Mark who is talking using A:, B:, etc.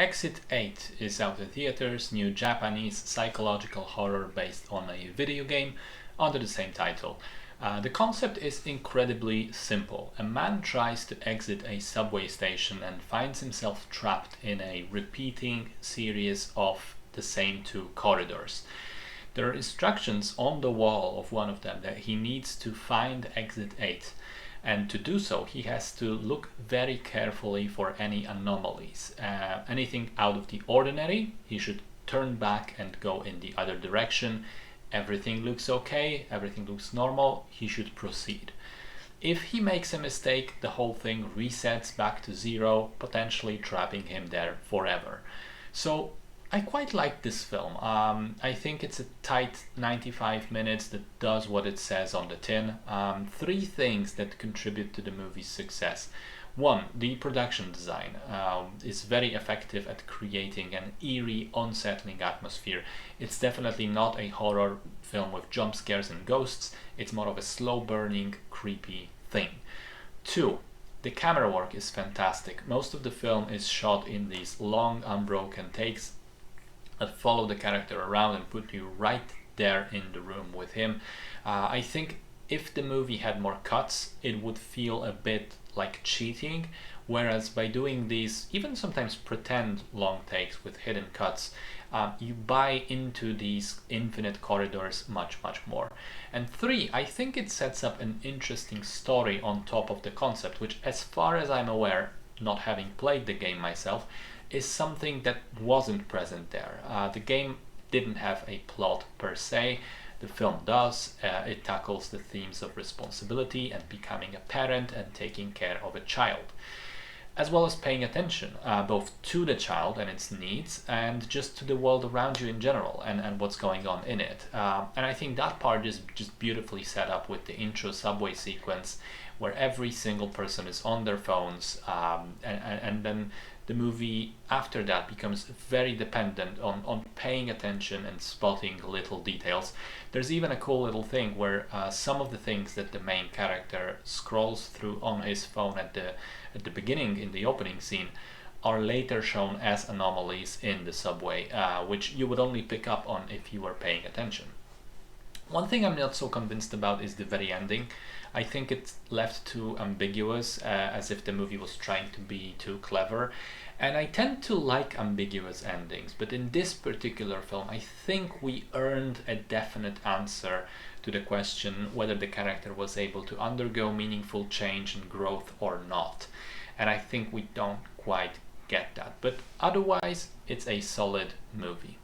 A: Exit 8 is out in theaters, new Japanese psychological horror based on a video game under the same title. The concept is incredibly simple. A man tries to exit a subway station and finds himself trapped in a repeating series of the same two corridors. There are instructions on the wall of one of them that he needs to find exit 8. And to do so, he has to look very carefully for any anomalies. Anything out of the ordinary, he should turn back and go in the other direction. Everything looks okay, everything looks normal, he should proceed. If he makes a mistake, the whole thing resets back to zero, potentially trapping him there forever. So I quite like this film. I think it's a tight 95 minutes that does what it says on the tin. Three things that contribute to the movie's success. One, the production design is very effective at creating an eerie, unsettling atmosphere. It's definitely not a horror film with jump scares and ghosts. It's more of a slow-burning, creepy thing. Two, the camera work is fantastic. Most of the film is shot in these long, unbroken takes that follow the character around and put you right there in the room with him. I think if the movie had more cuts, it would feel a bit like cheating, whereas by doing these, even sometimes pretend long takes with hidden cuts, you buy into these infinite corridors much more. And three, I think it sets up an interesting story on top of the concept, which as far as I'm aware, not having played the game myself, is something that wasn't present there. The game didn't have a plot per se. The film does. It tackles the themes of responsibility and becoming a parent and taking care of a child, as well as paying attention both to the child and its needs and just to the world around you in general and what's going on in it. And I think that part is just beautifully set up with the intro subway sequence where every single person is on their phones, and then the movie after that becomes very dependent on paying attention and spotting little details. There's even a cool little thing where some of the things that the main character scrolls through on his phone at the beginning in the opening scene are later shown as anomalies in the subway, which you would only pick up on if you were paying attention. One thing I'm not so convinced about is the very ending. I think it's left too ambiguous, as if the movie was trying to be too clever. And I tend to like ambiguous endings, but in this particular film, I think we earned a definite answer to the question whether the character was able to undergo meaningful change and growth or not. And I think we don't quite get that. But otherwise, it's a solid movie.